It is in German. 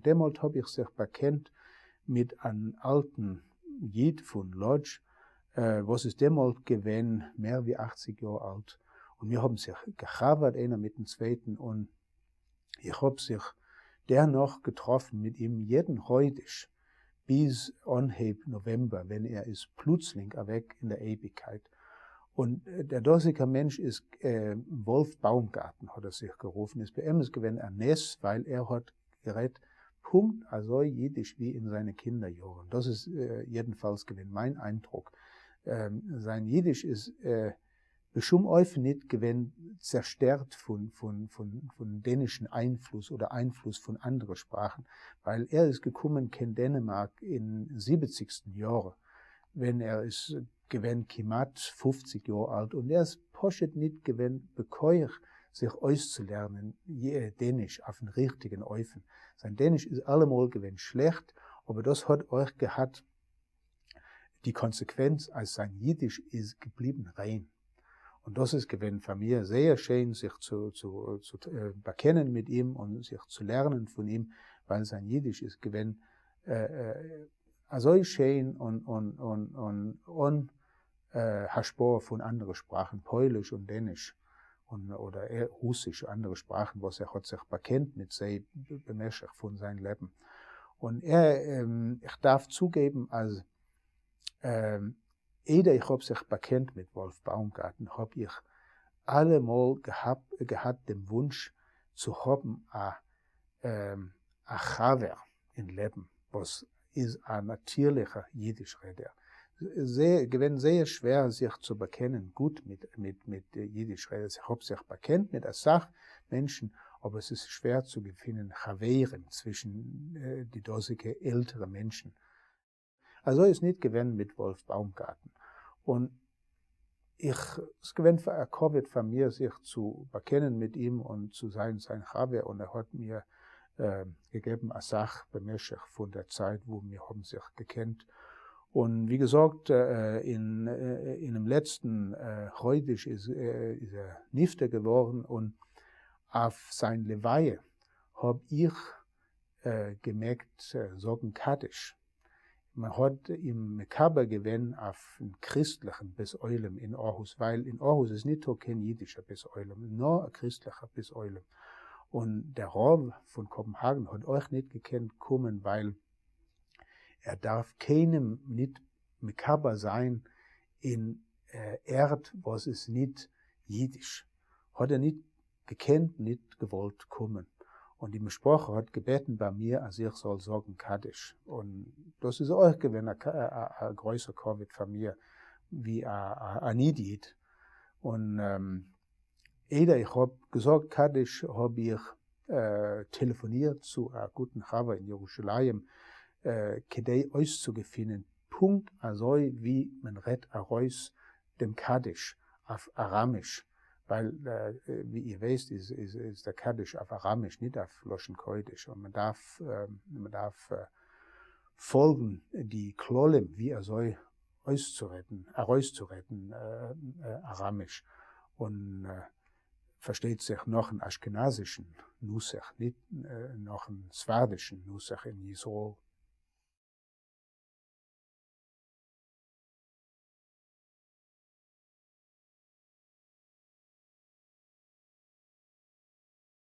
Demalt habe ich sich bekannt mit einem alten Jid von Lodz, was ist demalt gewesen, mehr wie 80 Jahre alt. Und wir haben sich gehabert, einer mit dem Zweiten, und ich habe sich dennoch getroffen mit ihm jeden heutisch, bis anheb November, wenn er ist plötzlich weg in der Ewigkeit. Und der dosige Mensch ist Wolf Baumgarten, hat er sich gerufen. Ist bei ihm ist gewesen ein Ness, weil er hat geredet, Punkt, also jiddisch wie in seine Kinderjahren. Das ist jedenfalls gewesen mein Eindruck. Sein Jiddisch ist bestimmt häufig nicht gewesen zerstört von dänischen Einfluss oder Einfluss von anderen Sprachen, weil er ist gekommen in Dänemark in 70. Jahren, wenn er ist gewesen kimat 50 Jahre alt, und er ist poschet nicht gewesen bekäuer, sich auszulernen, Dänisch auf den richtigen Eufen. Sein Dänisch ist allemal gewesen schlecht, aber das hat euch gehabt die Konsequenz, als sein Jiddisch ist geblieben rein. Und das ist gewesen für mich sehr schön, sich zu bekennen mit ihm und sich zu lernen von ihm, weil sein Jiddisch ist gewesen so schön und Haspor von anderen Sprachen, Polnisch und Dänisch oder Russisch, andere Sprachen, was er hat sich bekennt mit sei bemäßig von seinem Leben. Und ich darf zugeben, als ich habe sich bekennt mit Wolf Baumgarten, habe ich allemal gehabt den Wunsch zu haben, a Chaver im Leben, was ist ein natürlicher Jiddischreder. Gewesen sehr schwer, sich zu bekennen, gut mit Jiddischreder. Ich habe sich bekennt mit der Sache Menschen, aber es ist schwer zu finden, Chaveren zwischen die dosige ältere Menschen. Also ist nicht gewesen mit Wolf Baumgarten. Und es gewesen für Covid von mir, sich zu bekennen mit ihm und zu sein Chaver, und er hat mir gegeben eine Sache bemäßig von der Zeit, wo wir haben sich gekannt. Und wie gesagt, in dem letzten Heutig ist er Nifte geworden, und auf sein Leweihe habe ich gemerkt, sagen Kaddisch. Man hat im Mekaber gewesen auf einen christlichen Besäulem in Aarhus, weil in Aarhus ist nicht kein jüdischer Besäulem, nur ein christlicher Besäulem. Und der Raum von Kopenhagen hat euch nicht gekannt kommen, weil er darf keinem nicht Mekaber sein in Erd, was ist nicht jüdisch. Hat er nicht gekannt, nicht gewollt kommen. Und die Sprache hat gebeten bei mir, als ich soll sagen Kaddisch. Und das ist auch gewesen ein größer Covid von mir, wie ein Idiot. Und ich habe gesagt, Kaddisch habe ich telefoniert zu einem guten Chaver in Jerusalem, kedei auszugefinden, Punkt, also wie man redet aus dem Kaddisch auf Aramisch. Weil, wie ihr wisst, ist der Kaddisch auf Aramisch, nicht auf Loschenkoidisch. Und man darf folgen, die Klollem, wie er soll auszuretten, Aramisch. Und versteht sich noch einen aschkenasischen Nusach, nicht noch einen swardischen Nusach in Israel.